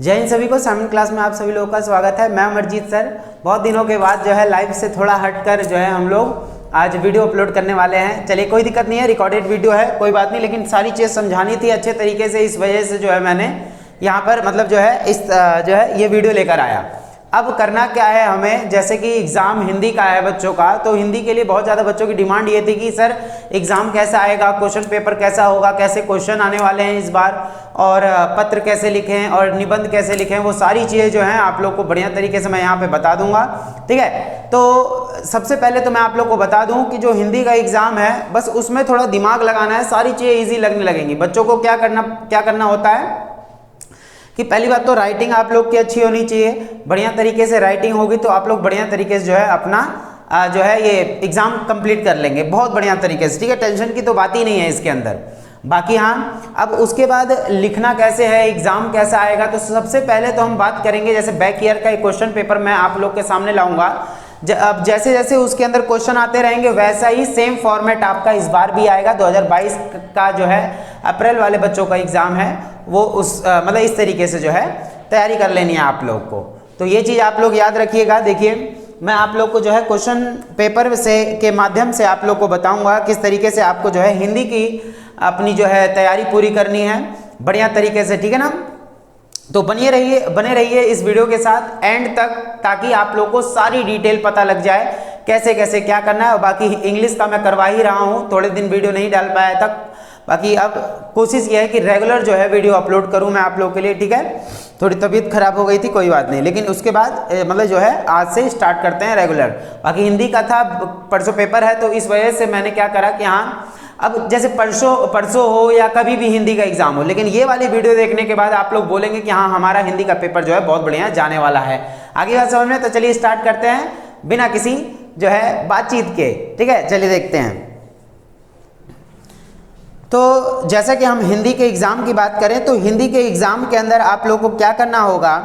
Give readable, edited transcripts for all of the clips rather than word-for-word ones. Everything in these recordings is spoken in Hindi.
जय हिंद सभी को। 7वीं क्लास में आप सभी लोगों का स्वागत है। मैं अमरजीत सर। बहुत दिनों के बाद जो है लाइव से थोड़ा हटकर जो है हम लोग आज वीडियो अपलोड करने वाले हैं। चलिए कोई दिक्कत नहीं है, रिकॉर्डेड वीडियो है, कोई बात नहीं, लेकिन सारी चीज़ समझानी थी अच्छे तरीके से, इस वजह से जो है मैंने यहाँ पर मतलब जो है इस जो है ये वीडियो लेकर आया। अब करना क्या है हमें, जैसे कि एग्ज़ाम हिंदी का है बच्चों का, तो हिंदी के लिए बहुत ज़्यादा बच्चों की डिमांड ये थी कि सर एग्ज़ाम कैसा आएगा, क्वेश्चन पेपर कैसा होगा, कैसे क्वेश्चन आने वाले हैं इस बार, और पत्र कैसे लिखें और निबंध कैसे लिखें, वो सारी चीज़ें जो हैं आप लोग को बढ़िया तरीके से मैं यहाँ पे बता दूंगा। ठीक है, तो सबसे पहले तो मैं आप लोग को बता दूं कि जो हिंदी का एग्ज़ाम है बस उसमें थोड़ा दिमाग लगाना है, सारी चीज़ें ईजी लगने लगेंगी। बच्चों को क्या करना होता है कि पहली बात तो राइटिंग आप लोग की अच्छी होनी चाहिए, बढ़िया तरीके से राइटिंग होगी तो आप लोग बढ़िया तरीके से जो है अपना जो है ये एग्ज़ाम कंप्लीट कर लेंगे बहुत बढ़िया तरीके से। ठीक है, टेंशन की तो बात ही नहीं है इसके अंदर। बाकी हाँ, अब उसके बाद लिखना कैसे है, एग्ज़ाम कैसा आएगा, तो सबसे पहले तो हम बात करेंगे जैसे बैक ईयर का एक क्वेश्चन पेपर मैं आप लोग के सामने लाऊंगा। अब जैसे जैसे उसके अंदर क्वेश्चन आते रहेंगे वैसा ही सेम फॉर्मेट आपका इस बार भी आएगा। 2022 का जो है अप्रैल वाले बच्चों का एग्ज़ाम है वो उस मतलब इस तरीके से जो है तैयारी कर लेनी है आप लोग को। तो ये चीज़ आप लोग याद रखिएगा। देखिए मैं आप लोग को जो है क्वेश्चन पेपर से के माध्यम से आप लोग को बताऊंगा किस तरीके से आपको जो है हिंदी की अपनी जो है तैयारी पूरी करनी है बढ़िया तरीके से। ठीक है ना, तो बने रहिए इस वीडियो के साथ एंड तक, ताकि आप लोग को सारी डिटेल पता लग जाए कैसे कैसे क्या करना है। और बाकी इंग्लिश का मैं करवा ही रहा हूँ, थोड़े दिन वीडियो नहीं डाल पाया तक, बाकी अब कोशिश ये है कि रेगुलर जो है वीडियो अपलोड करूँ मैं आप लोग के लिए। ठीक है, थोड़ी तबीयत खराब हो गई थी, कोई बात नहीं, लेकिन उसके बाद मतलब जो है आज से स्टार्ट करते हैं रेगुलर। बाकी हिंदी का था, परसों पेपर है तो इस वजह से मैंने क्या करा कि हाँ अब जैसे परसों हो या कभी भी हिंदी का एग्जाम हो, लेकिन ये वाली वीडियो देखने के बाद आप लोग बोलेंगे कि हाँ हमारा हिंदी का पेपर जो है बहुत बढ़िया जाने वाला है। आगे बात समझ में, तो चलिए स्टार्ट करते हैं बिना किसी जो है बातचीत के। ठीक है, चलिए देखते हैं। तो जैसा कि हम हिंदी के एग्ज़ाम की बात करें तो हिंदी के एग्ज़ाम के अंदर आप लोग को क्या करना होगा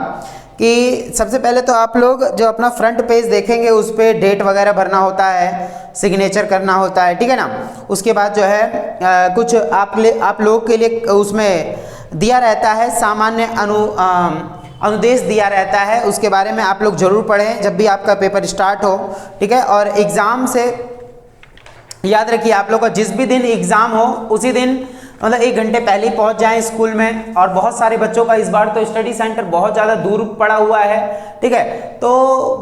कि सबसे पहले तो आप लोग जो अपना फ्रंट पेज देखेंगे उस पर डेट वगैरह भरना होता है, सिग्नेचर करना होता है। ठीक है ना, उसके बाद जो है कुछ आप लोग के लिए उसमें दिया रहता है सामान्य अनुदेश दिया रहता है, उसके बारे में आप लोग ज़रूर पढ़ें जब भी आपका पेपर स्टार्ट हो। ठीक है, और एग्ज़ाम से याद रखिए आप लोग का जिस भी दिन एग्ज़ाम हो उसी दिन मतलब 1 घंटे पहले ही पहुंच जाएं स्कूल में। और बहुत सारे बच्चों का इस बार तो स्टडी सेंटर बहुत ज़्यादा दूर पड़ा हुआ है। ठीक है, तो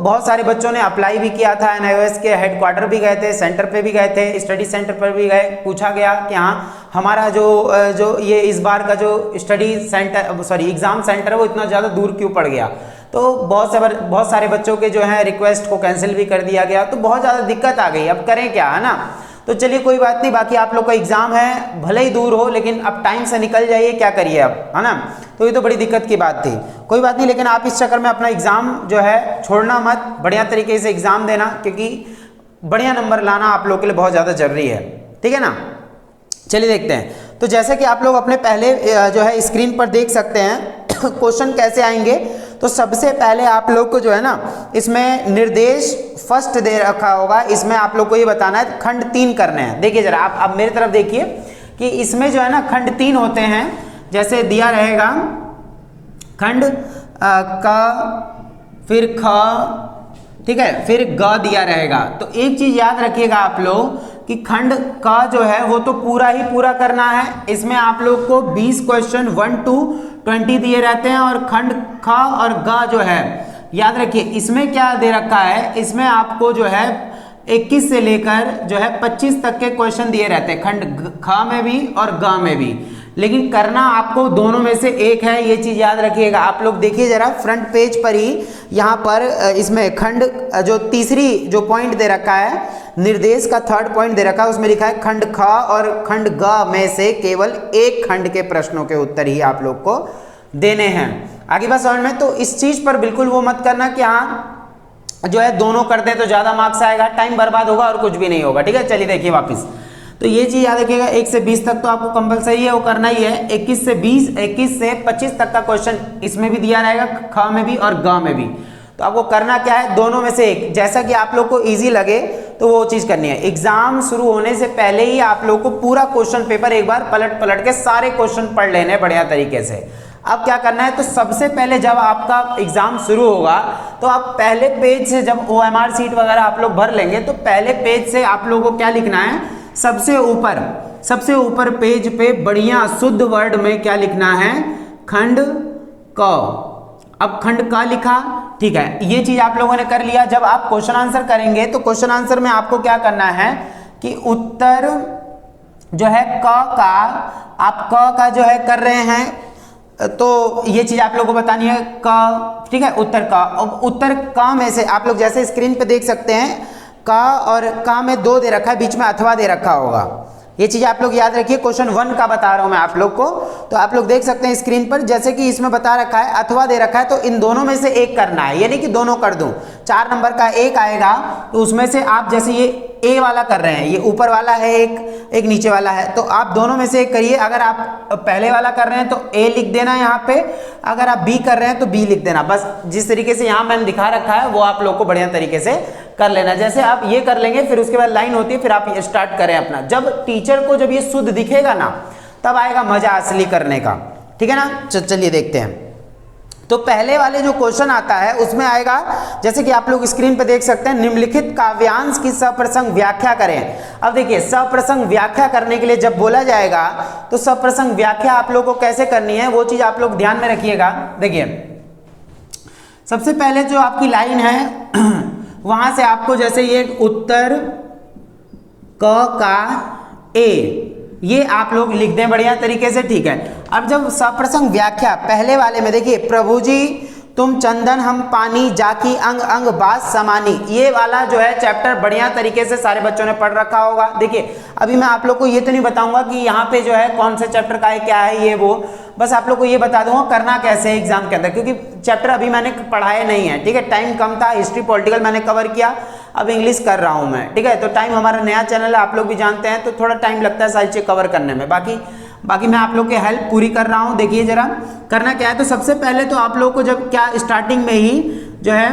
बहुत सारे बच्चों ने अप्लाई भी किया था, NIOS के हेडक्वार्टर भी गए थे, सेंटर पे भी गए थे, स्टडी सेंटर पर भी गए, पूछा गया कि हाँ हमारा जो ये इस बार का जो एग्ज़ाम सेंटर है वो इतना ज़्यादा दूर क्यों पड़ गया। तो बहुत सारे बच्चों के जो है रिक्वेस्ट को कैंसिल भी कर दिया गया, तो बहुत ज़्यादा दिक्कत आ गई। अब करें क्या, है ना। तो चलिए कोई बात नहीं, बाकी आप लोग का एग्जाम है भले ही दूर हो लेकिन अब टाइम से निकल जाइए, क्या करिए अब, है ना। तो ये तो बड़ी दिक्कत की बात थी, कोई बात नहीं, लेकिन आप इस चक्कर में अपना एग्जाम जो है छोड़ना मत, बढ़िया तरीके से एग्जाम देना, क्योंकि बढ़िया नंबर लाना आप लोग के लिए बहुत ज़्यादा जरूरी है। ठीक है ना, चलिए देखते हैं। तो जैसे कि आप लोग अपने पहले जो है स्क्रीन पर देख सकते हैं क्वेश्चन कैसे आएंगे। तो सबसे पहले आप लोग को जो है ना इसमें निर्देश फर्स्ट दे रखा होगा, इसमें आप लोग को ये बताना है खंड 3 करने हैं। देखिए जरा आप मेरी तरफ देखिए कि इसमें जो है ना खंड 3 होते हैं, जैसे दिया रहेगा खंड का, फिर ख, ठीक है, फिर ग दिया रहेगा। तो एक चीज याद रखिएगा आप लोग कि खंड का जो है वो तो पूरा ही पूरा करना है। इसमें आप लोग को 20 क्वेश्चन 1 to 20 दिए रहते हैं, और खंड ख और ग जो है याद रखिए इसमें क्या दे रखा है, इसमें आपको जो है 21 से लेकर जो है 25 तक के क्वेश्चन दिए रहते हैं, खंड ख में भी और ग में भी, लेकिन करना आपको दोनों में से एक है, ये चीज याद रखिएगा। आप लोग देखिए जरा फ्रंट पेज पर ही यहाँ पर इसमें खंड जो तीसरी जो पॉइंट दे रखा है, निर्देश का 3rd पॉइंट दे रखा है, उसमें लिखा है खंड ख और खंड ग में से केवल एक खंड के प्रश्नों के उत्तर ही आप लोग को देने हैं। आगे बात समझ में, तो इस चीज पर बिल्कुल वो मत करना कि हाँ जो है दोनों कर दें तो ज्यादा मार्क्स आएगा, टाइम बर्बाद होगा और कुछ भी नहीं होगा। ठीक है, चलिए देखिए वापिस, तो ये चीज याद रखिएगा 1 से 20 तक तो आपको कंपलसरी है, वो करना ही है। 21 से 25 तक का क्वेश्चन इसमें भी दिया रहेगा, ख में भी और ग में भी। तो आपको करना क्या है, दोनों में से एक, जैसा कि आप लोग को इजी लगे तो वो चीज करनी है। एग्जाम शुरू होने से पहले ही आप लोग को पूरा क्वेश्चन पेपर एक बार पलट के सारे क्वेश्चन पढ़ लेने बढ़िया तरीके से। अब क्या करना है, तो सबसे पहले जब आपका एग्जाम शुरू होगा तो आप पहले पेज से जब OMR शीट वगैरह आप लोग भर लेंगे तो पहले पेज से आप लोगों को क्या लिखना है, सबसे ऊपर पेज पे बढ़िया शुद्ध वर्ड में क्या लिखना है, खंड क। अब खंड क लिखा, ठीक है, ये चीज आप लोगों ने कर लिया। जब आप क्वेश्चन आंसर करेंगे तो क्वेश्चन आंसर में आपको क्या करना है कि उत्तर जो है क का, आप क का जो है कर रहे हैं तो ये चीज आप लोगों को बतानी है क, ठीक है, उत्तर क। उत्तर क में से आप लोग जैसे स्क्रीन पे देख सकते हैं क और क में 2 दे रखा है, बीच में अथवा दे रखा होगा। ये चीज आप लोग याद रखिए, क्वेश्चन 1 का बता रहा हूं मैं आप लोग को। तो आप लोग देख सकते हैं स्क्रीन पर, जैसे कि इसमें बता रखा है अथवा दे रखा है, तो इन दोनों में से एक करना है, यानी कि दोनों कर दूं। 4 नंबर का एक आएगा तो उसमें से आप जैसे ये ए वाला कर रहे हैं, ये ऊपर वाला है एक नीचे वाला है, तो आप दोनों में से एक करिए। अगर आप पहले वाला कर रहे हैं तो ए लिख देना यहाँ पे, अगर आप बी कर रहे हैं तो बी लिख देना। बस जिस तरीके से यहाँ मैंने दिखा रखा है वो आप लोग को बढ़िया तरीके से कर लेना। जैसे आप ये कर लेंगे फिर उसके बाद लाइन होती है, फिर आप ये स्टार्ट करें अपना। जब टीचर को जब ये शुद्ध दिखेगा ना तब आएगा मजा असली करने का, ठीक है ना। चलिए देखते हैं। तो पहले वाले जो क्वेश्चन आता है उसमें आएगा, जैसे कि आप लोग स्क्रीन पे देख सकते हैं, निम्नलिखित काव्यांश की सप्रसंग व्याख्या करें। अब देखिए सप्रसंग व्याख्या करने के लिए जब बोला जाएगा तो सप्रसंग व्याख्या आप लोग को कैसे करनी है वो चीज आप लोग ध्यान में रखिएगा। देखिए सबसे पहले जो आपकी लाइन है वहां से आपको जैसे ये उत्तर क का ए ये आप लोग लिख दें बढ़िया तरीके से, ठीक है। अब जब सप्रसंग व्याख्या पहले वाले में देखिए, प्रभु जी तुम चंदन हम पानी, जाकी अंग अंग बात समानी, ये वाला जो है चैप्टर बढ़िया तरीके से सारे बच्चों ने पढ़ रखा होगा। देखिए अभी मैं आप लोग को ये तो नहीं बताऊंगा कि यहाँ पे जो है कौन से चैप्टर का है, क्या है ये वो, बस आप लोग को ये बता दूंगा करना कैसे है एग्जाम के अंदर, क्योंकि चैप्टर अभी मैंने पढ़ाए नहीं है, ठीक है। टाइम कम था, हिस्ट्री पॉलिटिकल मैंने कवर किया, अब इंग्लिश कर रहा हूँ मैं, ठीक है। तो टाइम, हमारा नया चैनल है आप लोग भी जानते हैं, तो थोड़ा टाइम लगता है सारी चीज़ कवर करने में। बाकी मैं आप लोग की हेल्प पूरी कर रहा हूँ। देखिए जरा करना क्या है, तो सबसे पहले तो आप लोग को जब क्या स्टार्टिंग में ही जो है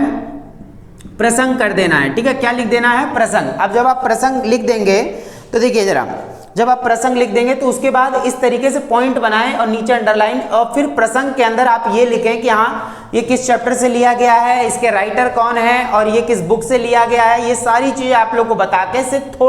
प्रसंग कर देना है, ठीक है। क्या लिख देना है, प्रसंग। अब जब आप प्रसंग लिख देंगे तो देखिए जरा, जब आप प्रसंग लिख देंगे तो उसके बाद इस तरीके से पॉइंट बनाएं और नीचे अंडरलाइन, और फिर प्रसंग के अंदर आप ये लिखें कि हाँ ये किस चैप्टर से लिया गया है, इसके राइटर कौन है और ये किस बुक से लिया गया है। ये सारी चीजें आप लोग को बता के सिर्फ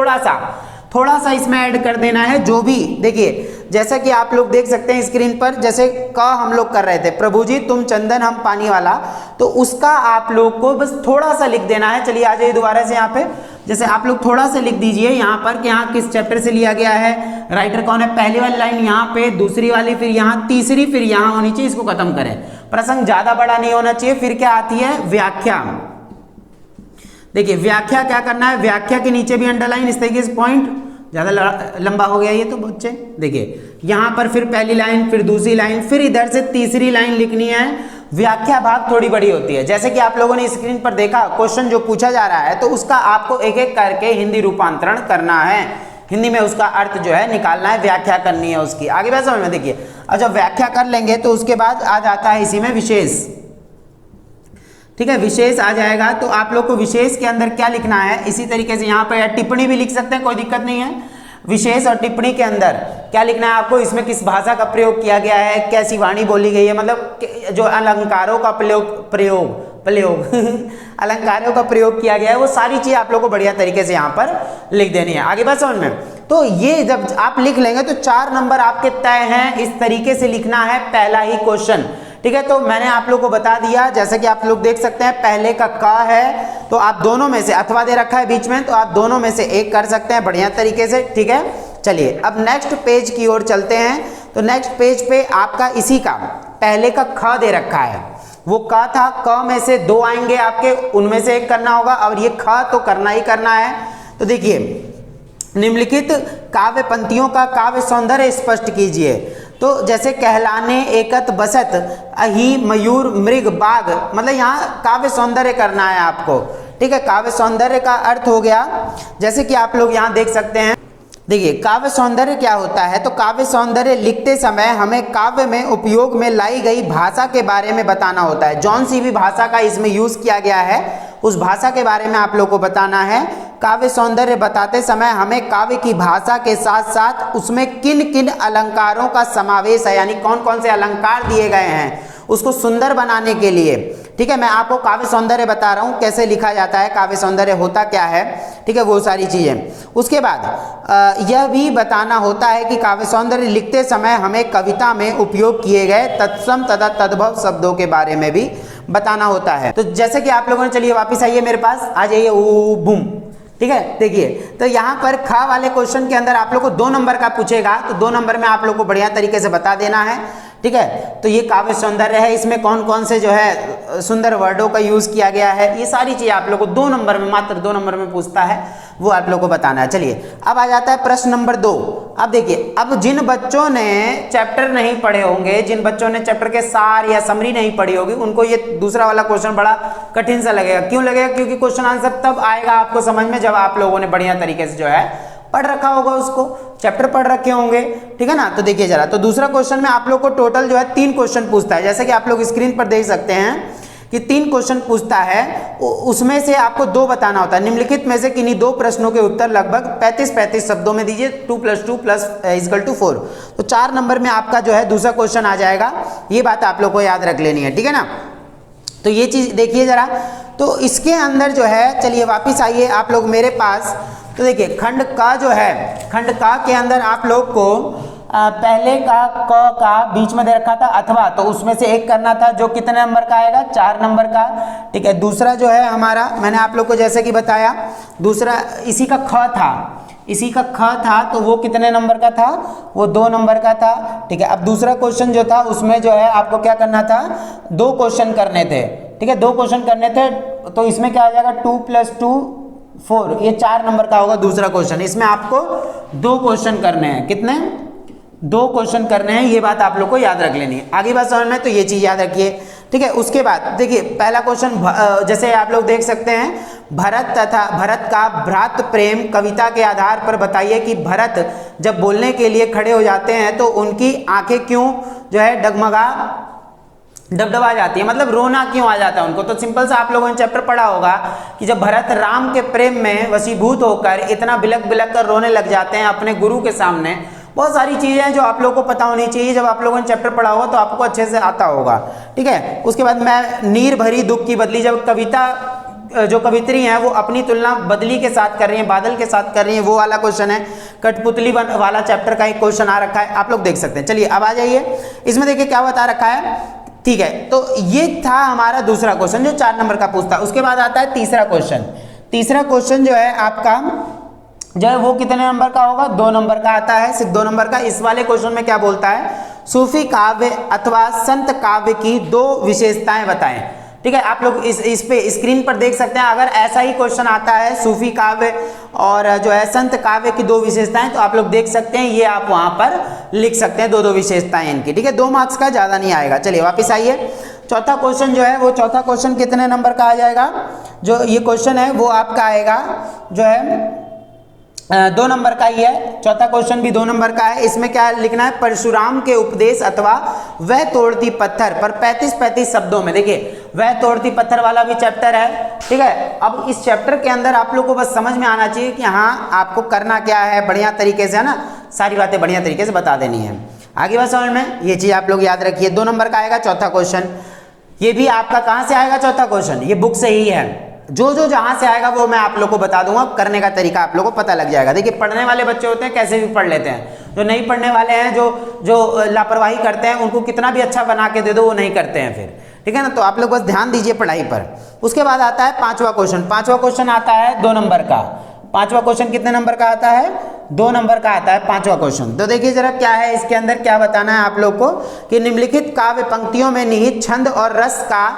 थोड़ा सा इसमें ऐड कर देना है। जो भी देखिए जैसा कि आप लोग देख सकते हैं स्क्रीन पर, जैसे क हम लोग कर रहे थे, प्रभु जी तुम चंदन हम पानी वाला, तो उसका आप लोग को बस थोड़ा सा लिख देना है। चलिए आ जाइए दोबारा से यहाँ पे, जैसे आप लोग थोड़ा सा लिख दीजिए यहाँ पर कि यहाँ किस चैप्टर से लिया गया है, राइटर कौन है। पहली वाली लाइन यहाँ पे, दूसरी वाली फिर यहाँ, तीसरी फिर यहाँ होनी चाहिए। इसको खत्म करें, प्रसंग ज्यादा बड़ा नहीं होना चाहिए। फिर क्या आती है, व्याख्या। देखिए व्याख्या क्या करना है, व्याख्या के नीचे भी अंडरलाइन इस तरीके से पॉइंट, ज्यादा लंबा हो गया ये तो बच्चे। देखिए यहाँ पर फिर पहली लाइन, फिर दूसरी लाइन, फिर इधर से तीसरी लाइन लिखनी है। व्याख्या भाग थोड़ी बड़ी होती है, जैसे कि आप लोगों ने स्क्रीन पर देखा क्वेश्चन जो पूछा जा रहा है, तो उसका आपको एक एक करके हिंदी रूपांतरण करना है, हिंदी में उसका अर्थ जो है निकालना है, व्याख्या करनी है उसकी। आगे बात समझ में, देखिए और जब व्याख्या कर लेंगे तो उसके बाद आ जाता है इसी में विशेष, ठीक है। विशेष आ जाएगा तो आप लोग को विशेष के अंदर क्या लिखना है, इसी तरीके से यहाँ पर टिप्पणी भी लिख सकते हैं, कोई दिक्कत नहीं है। विशेष और टिप्पणी के अंदर क्या लिखना है आपको, इसमें किस भाषा का प्रयोग किया गया है, कैसी वाणी बोली गई है, मतलब जो अलंकारों का प्रयोग अलंकारों का प्रयोग किया गया है, वो सारी चीज आप लोग को बढ़िया तरीके से यहाँ पर लिख देनी है। आगे बात समझ में, तो ये जब आप लिख लेंगे तो 4 नंबर आपके तय हैं। इस तरीके से लिखना है पहला ही क्वेश्चन, ठीक है। तो मैंने आप लोग को बता दिया, जैसे कि आप लोग देख सकते हैं पहले का क है, तो आप दोनों में से, अथवा दे रखा है बीच में, तो आप दोनों में से एक कर सकते हैं बढ़िया तरीके से, ठीक है। चलिए अब नेक्स्ट पेज की ओर चलते हैं। तो नेक्स्ट पेज पे आपका इसी का पहले का ख दे रखा है, वो क था, क में से 2 आएंगे आपके, उनमें से एक करना होगा, और ये ख तो करना ही करना है। तो देखिए निम्नलिखित काव्य पंक्तियों का काव्य सौंदर्य स्पष्ट कीजिए। तो जैसे कहलाने एकत बसत अहि मयूर मृग बाघ, मतलब यहाँ काव्य सौंदर्य करना है आपको, ठीक है। काव्य सौंदर्य का अर्थ हो गया, जैसे कि आप लोग यहाँ देख सकते हैं। देखिए काव्य सौंदर्य क्या होता है, तो काव्य सौंदर्य लिखते समय हमें काव्य में उपयोग में लाई गई भाषा के बारे में बताना होता है। जौन सी भी भाषा का इसमें यूज किया गया है उस भाषा के बारे में आप लोग को बताना है। काव्य सौंदर्य बताते समय हमें काव्य की भाषा के साथ साथ उसमें किन किन अलंकारों का समावेश है, यानी कौन कौन से अलंकार दिए गए हैं उसको सुंदर बनाने के लिए। ठीक है, मैं आपको काव्य सौंदर्य बता रहा हूँ कैसे लिखा जाता है, काव्य सौंदर्य होता क्या है, ठीक है, वो सारी चीजें। उसके बाद यह भी बताना होता है कि काव्य सौंदर्य लिखते समय हमें कविता में उपयोग किए गए तत्सम तथा तद्भव शब्दों के बारे में भी बताना होता है। तो जैसे कि आप लोगों ने, चलिए वापिस आइए मेरे पास, आ जाइए, ओ बूम, ठीक है। देखिए तो यहाँ पर खा वाले क्वेश्चन के अंदर आप लोग को 2 नंबर का पूछेगा, तो 2 नंबर में आप लोग को बढ़िया तरीके से बता देना है, ठीक है। तो ये काव्य सौंदर्य है, इसमें कौन कौन से जो है सुंदर वर्डों का यूज किया गया है, ये सारी चीजें आप लोग को 2 नंबर में, मात्र 2 नंबर में पूछता है, वो आप लोग को बताना है। चलिए अब आ जाता है प्रश्न नंबर 2। अब देखिए, अब जिन बच्चों ने चैप्टर नहीं पढ़े होंगे, जिन बच्चों ने चैप्टर के सार या समरी नहीं पढ़ी होगी, उनको ये दूसरा वाला क्वेश्चन बड़ा कठिन सा लगेगा। क्यों लगेगा? क्योंकि क्वेश्चन आंसर तब आएगा आपको समझ में जब आप लोगों ने बढ़िया तरीके से जो है पढ़ रखा होगा, उसको चैप्टर पढ़ रखे होंगे, ठीक है ना। तो देखिए जरा, तो दूसरा क्वेश्चन में आप लोग को टोटल जो है 3 क्वेश्चन पूछता है, जैसे कि आप लोग स्क्रीन पर देख सकते हैं कि 3 क्वेश्चन पूछता है, उसमें से आपको 2 बताना होता है। निम्नलिखित में से किन्हीं 2 प्रश्नों के उत्तर लगभग 35-35 शब्दों में दीजिए, 2 + 2 = 4। तो 4 नंबर में आपका जो है दूसरा क्वेश्चन आ जाएगा, ये बात आप लोग को याद रख लेनी है, ठीक है ना। तो ये चीज देखिए जरा, तो इसके अंदर जो है, चलिए वापिस आइए आप लोग मेरे पास। तो देखिए खंड का जो है, खंड का के अंदर आप लोग को पहले का क का बीच में दे रखा था अथवा, तो उसमें से एक करना था जो कितने नंबर का आएगा, 4 नंबर का, ठीक है। दूसरा जो है हमारा, मैंने आप लोग को जैसे कि बताया, दूसरा इसी का ख था, इसी का ख था, तो वो कितने नंबर का था, वो 2 नंबर का था, ठीक है। अब दूसरा क्वेश्चन जो था उसमें जो है आपको क्या करना था, 2 क्वेश्चन करने थे, ठीक है, 2 क्वेश्चन करने थे। तो इसमें क्या आ जाएगा, 2 + 2 = 4, ये 4 नंबर का होगा दूसरा क्वेश्चन। इसमें आपको 2 क्वेश्चन करने हैं, कितने, 2 क्वेश्चन करने हैं, ये बात आप लोग को याद रख लेनी है। आगे बात समझ में, तो ये चीज याद रखिए, ठीक है। उसके बाद देखिए पहला क्वेश्चन, जैसे आप लोग देख सकते हैं, भरत का भ्रातृ प्रेम कविता के आधार पर बताइए कि भरत जब बोलने के लिए खड़े हो जाते हैं तो उनकी आंखें क्यों जो है डबडबा जाती है, मतलब रोना क्यों आ जाता है उनको। तो सिंपल सा आप लोगों ने चैप्टर पढ़ा होगा कि जब भरत राम के प्रेम में वशीभूत होकर इतना बिलक बिलक कर रोने लग जाते हैं अपने गुरु के सामने। बहुत सारी चीजें हैं जो आप लोगों को पता होनी चाहिए, जब आप लोगों ने चैप्टर पढ़ा होगा तो आपको अच्छे से आता होगा, ठीक है। उसके बाद मैं नीर भरी दुख की बदली, जब कविता जो कवित्री हैं वो अपनी तुलना बदली के साथ कर रही हैं, बादल के साथ कर रही हैं, वो वाला क्वेश्चन है। कठपुतली वाला चैप्टर का एक क्वेश्चन आ रखा है, आप लोग देख सकते हैं। चलिए अब आ जाइए, इसमें देखिए क्या बता रखा है, ठीक है। तो ये था हमारा दूसरा क्वेश्चन जो 4 नंबर का पूछता है। उसके बाद आता है तीसरा क्वेश्चन। तीसरा क्वेश्चन जो है आपका जो है वो कितने नंबर का होगा, 2 नंबर का आता है, सिर्फ 2 नंबर का। इस वाले क्वेश्चन में क्या बोलता है, सूफी काव्य अथवा संत काव्य की 2 विशेषताएं बताएं, ठीक है। आप लोग इस पे स्क्रीन पर देख सकते हैं, अगर ऐसा ही क्वेश्चन आता है सूफी काव्य और जो है संत काव्य की 2 विशेषताएं, तो आप लोग देख सकते हैं, ये आप वहां पर लिख सकते हैं 2-2 विशेषताएं इनकी, ठीक है। 2 मार्क्स का ज्यादा नहीं आएगा। चलिए वापिस आइए, चौथा क्वेश्चन जो है वो चौथा क्वेश्चन कितने नंबर का आ जाएगा, जो ये क्वेश्चन है वो आपका आएगा जो है 2 नंबर का ही है। चौथा क्वेश्चन भी 2 नंबर का है। इसमें क्या लिखना है, परशुराम के उपदेश अथवा वह तोड़ती पत्थर पर 35-35 शब्दों में। देखिए वह तोड़ती पत्थर वाला भी चैप्टर है, ठीक है। अब इस चैप्टर के अंदर आप लोग को बस समझ में आना चाहिए कि हाँ आपको करना क्या है, बढ़िया तरीके से, है ना, सारी बातें बढ़िया तरीके से बता देनी है। आगे बात समझ में, ये चीज आप लोग याद रखिए। 2 नंबर का आएगा चौथा क्वेश्चन। ये भी आपका कहाँ से आएगा चौथा क्वेश्चन, ये बुक से ही है। जो जहां से आएगा वो मैं आप लोग को बता दूंगा, करने का तरीका आप लोग को पता लग जाएगा। देखिए पढ़ने वाले बच्चे होते हैं कैसे भी पढ़ लेते हैं, जो नहीं पढ़ने वाले हैं, जो लापरवाही करते हैं, उनको कितना भी अच्छा बना के दे दो वो नहीं करते हैं फिर, ठीक है ना। तो आप लोग बस ध्यान दीजिए पढ़ाई पर। उसके बाद आता है 5वां क्वेश्चन। 5वां क्वेश्चन आता है 2 नंबर का। 5वां क्वेश्चन कितने नंबर का आता है, 2 नंबर का आता है 5वां क्वेश्चन। तो देखिए जरा क्या है इसके अंदर, क्या बताना है आप लोग को कि निम्नलिखित काव्य पंक्तियों में निहित छंद और रस का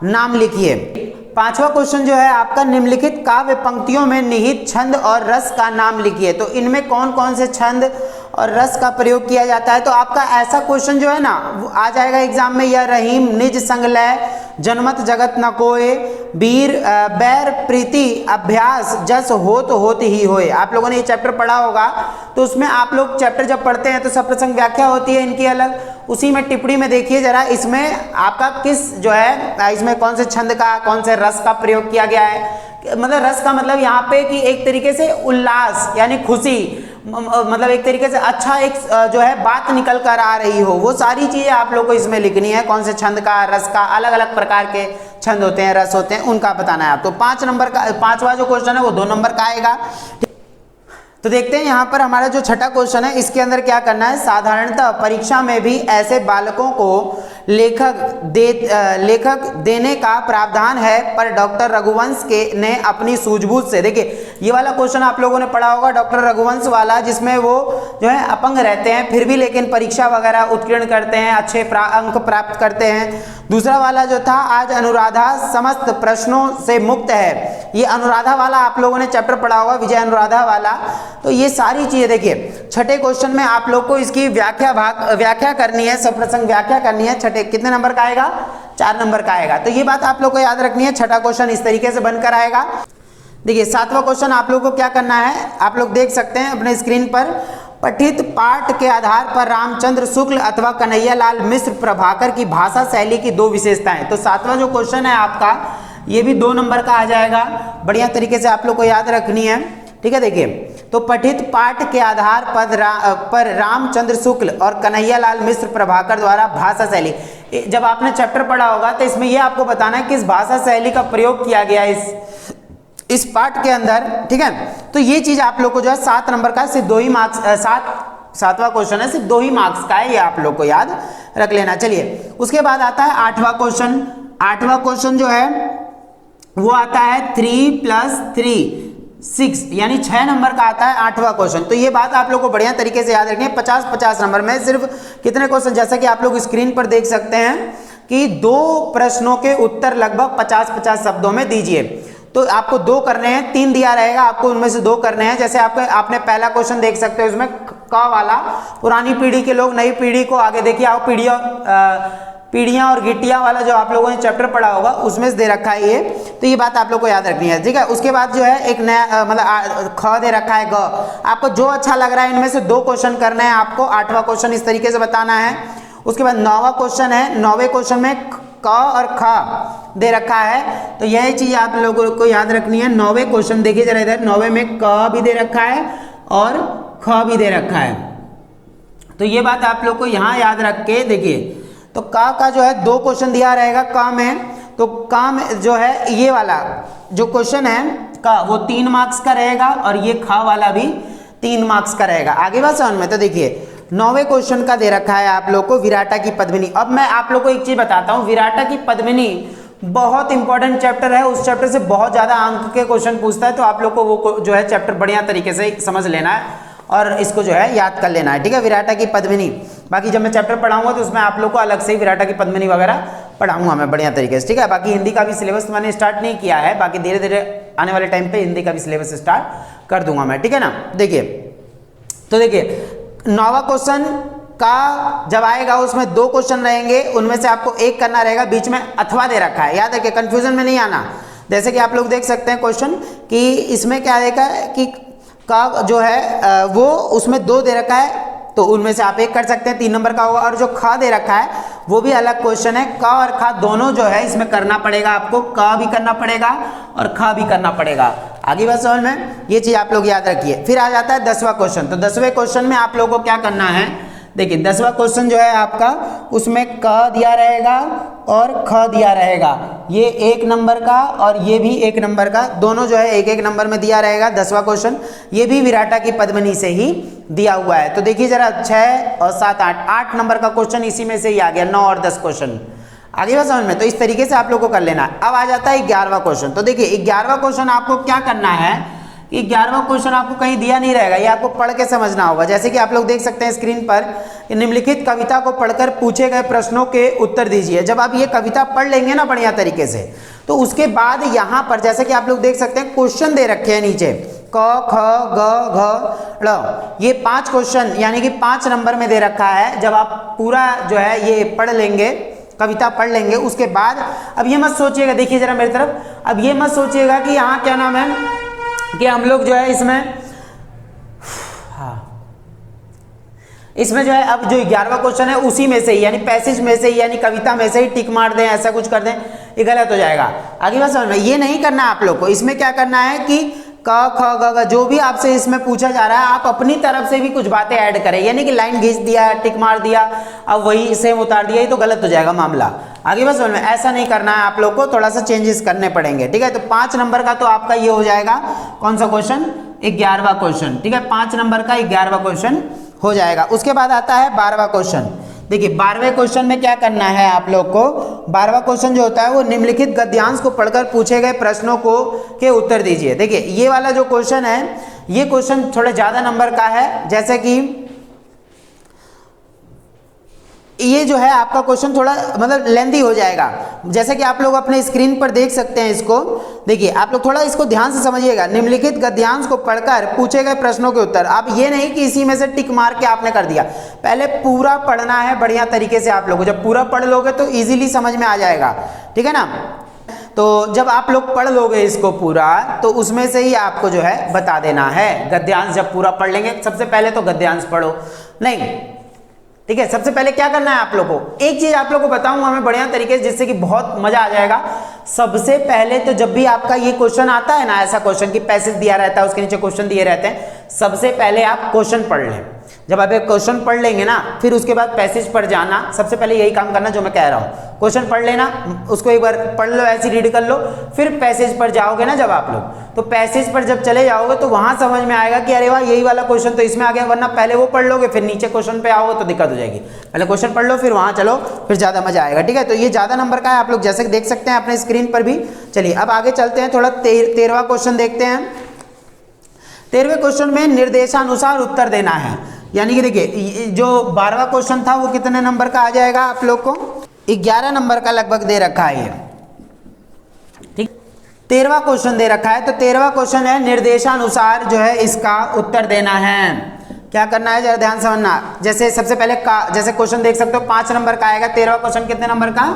नाम लिखिए। 5वां क्वेश्चन जो है आपका, निम्नलिखित काव्य पंक्तियों में निहित छंद और रस का नाम लिखिए। तो इनमें कौन कौन से छंद और रस का प्रयोग किया जाता है। तो आपका ऐसा क्वेश्चन जो है ना वो आ जाएगा एग्जाम में, यह रहीम निज संगलय जनमत जगत न कोय वीर बैर प्रीति अभ्यास जस होत ही होए। आप लोगों ने ये चैप्टर पढ़ा होगा, तो उसमें आप लोग चैप्टर जब पढ़ते हैं तो सब प्रसंग व्याख्या होती है इनकी अलग, उसी में टिप्पणी में देखिए जरा इसमें आपका किस जो है इसमें कौन से छंद का कौन से रस का प्रयोग किया गया है, मतलब रस का मतलब यहाँ पे कि एक तरीके से उल्लास यानी खुशी, मतलब एक तरीके से अच्छा एक जो है बात निकल कर आ रही हो, वो सारी चीजें आप लोग को इसमें लिखनी है। कौन से छंद का, रस का, अलग अलग प्रकार के छंद होते हैं, रस होते हैं, उनका बताना है आप। तो 5 नंबर का 5वां जो क्वेश्चन है वो 2 नंबर का आएगा। तो देखते हैं यहाँ पर हमारा जो छठा क्वेश्चन है, इसके अंदर क्या करना है। साधारणतः परीक्षा में भी ऐसे बालकों को लेखक देने का प्रावधान है, पर डॉक्टर रघुवंश ने अपनी सूझबूझ से, देखिए ये वाला क्वेश्चन आप लोगों ने पढ़ा होगा डॉक्टर रघुवंश वाला, जिसमें वो जो है अपंग रहते हैं फिर भी लेकिन परीक्षा वगैरह उत्तीर्ण करते हैं, अच्छे अंक प्राप्त करते हैं। दूसरा वाला जो था, आज अनुराधा समस्त प्रश्नों से मुक्त है, ये अनुराधा वाला आप लोगों ने चैप्टर पढ़ा होगा, विजय अनुराधा वाला। तो ये सारी चीजें देखिए, छठे क्वेश्चन में आप लोग को इसकी व्याख्या करनी है, सप्रसंग व्याख्या करनी है। छठे कितने नंबर का आएगा? 4 नंबर का आएगा। तो ये बात आप लोग को याद रखनी है, छठा क्वेश्चन इस तरीके से बनकर आएगा। देखिए 7वां क्वेश्चन आप लोग को क्या करना है, आप लोग देख सकते हैं अपने स्क्रीन पर। पठित पाठ के आधार पर रामचंद्र शुक्ल अथवा कन्हैयालाल मिश्र प्रभाकर की भाषा शैली की 2 विशेषताएं। तो 7वां जो क्वेश्चन है आपका, ये भी 2 नंबर का आ जाएगा। बढ़िया तरीके से आप लोग को याद रखनी है, ठीक है। देखिए, तो पठित पाठ के आधार पर रामचंद्र शुक्ल और कन्हैयालाल मिश्र प्रभाकर द्वारा भाषा शैली, जब आपने चैप्टर पढ़ा होगा तो इसमें यह आपको बताना है किस भाषा शैली का प्रयोग किया गया इस पाठ के अंदर, ठीक है। तो ये चीज आप लोग को जो है 7 नंबर का, सिर्फ 2 ही मार्क्स, 7वां क्वेश्चन है, सिर्फ 2 ही मार्क्स का है, ये आप लोग को याद रख लेना। चलिए उसके बाद आता है 8वां क्वेश्चन। 8वां क्वेश्चन जो है वो आता है 3 + 3 6, यानी 6 नंबर का आता है 8वां क्वेश्चन। तो ये बात आप लोग को बढ़िया तरीके से याद रखनी है। 50-50 नंबर में सिर्फ कितने क्वेश्चन, जैसा कि आप लोग स्क्रीन पर देख सकते हैं कि 2 प्रश्नों के उत्तर लगभग 50-50 शब्दों में दीजिए। तो आपको 2 करने हैं, 3 दिया रहेगा आपको, उनमें से 2 करने हैं। जैसे आपने पहला क्वेश्चन देख सकते हो, उसमें क वाला, पुरानी पीढ़ी के लोग नई पीढ़ी को आगे देखिए, आप पीढ़ियां और गिट्टियां वाला जो आप लोगों ने चैप्टर पढ़ा होगा उसमें से दे रखा है ये। तो ये बात आप लोग को याद रखनी है, ठीक है। उसके बाद जो है एक नया मतलब ख दे रखा है, ग। आपको जो अच्छा लग रहा है इनमें से 2 क्वेश्चन करने हैं आपको। 8वां क्वेश्चन इस तरीके से बताना है। उसके बाद 9वां क्वेश्चन है, 9वें क्वेश्चन में क और ख दे रखा है। तो यही चीज आप लोगों को याद रखनी है। 9वें क्वेश्चन देखिए जरा इधर, 9वें में क भी दे रखा है और ख भी दे रखा है। तो ये बात आप लोग को यहाँ याद रख के देखिए, तो का जो है 2 क्वेश्चन दिया रहेगा का में। तो का में जो है ये वाला जो क्वेश्चन है का, वो 3 मार्क्स का रहेगा और ये खा वाला भी 3 मार्क्स का रहेगा। आगे बात समझ में। तो देखिए 9वें क्वेश्चन का दे रखा है आप लोग को विराटा की पद्मिनी। अब मैं आप लोग को एक चीज बताता हूँ, विराटा की पद्मिनी बहुत इंपॉर्टेंट चैप्टर है, उस चैप्टर से बहुत ज्यादा अंक के क्वेश्चन पूछता है। तो आप लोग को वो जो है चैप्टर बढ़िया तरीके से समझ लेना है और इसको जो है याद कर लेना है, ठीक है। विराटा की पद्मिनी, बाकी जब मैं चैप्टर पढ़ाऊंगा तो उसमें आप लोग को अलग से ही विराटा की पद्मिनी वगैरह पढ़ाऊंगा मैं बढ़िया तरीके से, ठीक है। बाकी हिंदी का भी सिलेबस मैंने स्टार्ट नहीं किया है, बाकी धीरे धीरे आने वाले टाइम पे हिंदी का भी सिलेबस स्टार्ट कर दूंगा मैं, ठीक है ना। देखिए, तो देखिए 9वां क्वेश्चन का जब आएगा उसमें 2 क्वेश्चन रहेंगे, उनमें से आपको एक करना रहेगा। बीच में अथवा दे रखा है, याद रखिए, कंफ्यूजन में नहीं आना। जैसे कि आप लोग देख सकते हैं क्वेश्चन कि इसमें क्या आएगा कि का जो है वो उसमें 2 दे रखा है, तो उनमें से आप एक कर सकते हैं, 3 नंबर का होगा। और जो ख दे रखा है वो भी अलग क्वेश्चन है, क और ख दोनों जो है इसमें करना पड़ेगा आपको, क भी करना पड़ेगा और ख भी करना पड़ेगा। आगे बात समझ में, ये चीज आप लोग याद रखिए। फिर आ जाता है 10वां क्वेश्चन। तो 10वें क्वेश्चन में आप लोगों को क्या करना है, देखिए 10वां क्वेश्चन जो है आपका, उसमें क दिया रहेगा और ख दिया रहेगा, ये 1 नंबर का और ये भी 1 नंबर का, दोनों जो है 1-1 नंबर में दिया रहेगा। 10वां क्वेश्चन ये भी विराटा की पद्मिनी से ही दिया हुआ है। तो देखिए जरा 6 और 7 8 नंबर का क्वेश्चन इसी में से ही आ गया, 9 और 10 क्वेश्चन आगे बात समझ में। तो इस तरीके से आप लोग को कर लेना है। अब आ जाता है 11वां क्वेश्चन। तो देखिए 11वां क्वेश्चन आपको क्या करना है कि 11वां क्वेश्चन आपको कहीं दिया नहीं रहेगा, ये आपको पढ़ के समझना होगा। जैसे कि आप लोग देख सकते हैं स्क्रीन पर, निम्नलिखित कविता को पढ़कर पूछे गए प्रश्नों के उत्तर दीजिए। जब आप ये कविता पढ़ लेंगे ना बढ़िया तरीके से, तो उसके बाद यहाँ पर जैसे कि आप लोग देख सकते हैं क्वेश्चन दे रखे हैं नीचे, क ख ग घ ड़, ये 5 क्वेश्चन यानी कि 5 नंबर में दे रखा है। जब आप पूरा जो है ये पढ़ लेंगे, कविता पढ़ लेंगे, उसके बाद अब ये मत सोचिएगा, देखिए जरा मेरी तरफ, अब ये मत सोचिएगा कि यहाँ क्या नाम है कि हम लोग जो है इसमें जो है अब जो 11वां क्वेश्चन है उसी में से ही, यानी पैसेज में से ही, यानी कविता में से ही टिक मार दें, ऐसा कुछ कर दें, ये गलत हो जाएगा। आगे बात समझ में, ये नहीं करना है आप लोग को। इसमें क्या करना है कि क ख ग जो भी आपसे इसमें पूछा जा रहा है आप अपनी तरफ से भी कुछ बातें ऐड करें, यानी कि लाइन खींच दिया, टिक मार दिया, अब वही सेम उतार दिया, ये तो गलत हो जाएगा मामला। आगे बस समझ में, ऐसा नहीं करना है आप लोग को, थोड़ा सा चेंजेस करने पड़ेंगे, ठीक है। तो 5 नंबर का तो आपका ये हो जाएगा, कौन सा क्वेश्चन, 11वां क्वेश्चन, ठीक है। 5 नंबर का 11वां क्वेश्चन हो जाएगा। उसके बाद आता है 12वां क्वेश्चन। देखिए 12वें क्वेश्चन में क्या करना है आप लोग को, 12वां क्वेश्चन जो होता है वो निम्नलिखित गद्यांश को पढ़कर पूछे गए प्रश्नों को के उत्तर दीजिए। देखिए ये वाला जो क्वेश्चन है, ये क्वेश्चन थोड़े ज्यादा नंबर का है, जैसे कि ये जो है आपका क्वेश्चन थोड़ा मतलब लेंथी हो जाएगा, जैसे कि आप लोग अपने स्क्रीन पर देख सकते हैं इसको। देखिए आप लोग थोड़ा इसको ध्यान से समझिएगा, निम्नलिखित गद्यांश को पढ़कर पूछे गए प्रश्नों के उत्तर। आप ये नहीं कि इसी में से टिक मार के आपने कर दिया, पहले पूरा पढ़ना है बढ़िया तरीके से आप लोगों को। जब पूरा पढ़ लोगे तो इजीली समझ में आ जाएगा, ठीक है ना। तो जब आप लोग पढ़ लोगे इसको पूरा, तो उसमें से ही आपको जो है बता देना है गद्यांश। जब पूरा पढ़ लेंगे, सबसे पहले तो गद्यांश पढ़ो, नहीं ठीक है। सबसे पहले क्या करना है आप लोगों को, एक चीज आप लोगों को बताऊंगा मैं बढ़िया तरीके से, जिससे कि बहुत मजा आ जाएगा। सबसे पहले तो जब भी आपका ये क्वेश्चन आता है ना, ऐसा क्वेश्चन की पैसेज दिया रहता है, उसके नीचे क्वेश्चन दिए रहते हैं, सबसे पहले आप क्वेश्चन पढ़ लें। जब आप एक क्वेश्चन पढ़ लेंगे ना, फिर उसके बाद पैसेज पर जाना, सबसे पहले यही काम करना जो मैं कह रहा हूँ। क्वेश्चन पढ़ लेना, उसको एक बार पढ़ लो, ऐसे रीड कर लो, फिर पैसेज पर जाओगे ना जब आप लोग, तो पैसेज पर जब चले जाओगे तो वहां समझ में आएगा कि अरे वाह यही वाला क्वेश्चन तो इसमें आ गया। वरना पहले वो पढ़ लोगे, फिर नीचे क्वेश्चन पे आओगे तो दिक्कत हो जाएगी। पहले क्वेश्चन पढ़ लो, फिर वहां चलो, फिर ज्यादा मजा आएगा, ठीक है। तो ये ज्यादा नंबर का है, आप लोग जैसे देख सकते हैं अपने स्क्रीन पर भी। चलिए अब आगे चलते हैं, थोड़ा 13वां क्वेश्चन देखते हैं। 13वें क्वेश्चन में निर्देशानुसार उत्तर देना है, यानी कि देखिए जो 12वां क्वेश्चन था वो कितने नंबर का आ जाएगा आप लोग को, 11 नंबर का लगभग दे रखा है ये, ठीक। 13वां क्वेश्चन दे रखा है, तो 13वां क्वेश्चन है निर्देशानुसार जो है इसका उत्तर देना है। क्या करना है जरा ध्यान समझना। जैसे सबसे पहले का, जैसे क्वेश्चन देख सकते हो 5 नंबर का आएगा। 13वां क्वेश्चन कितने नंबर का,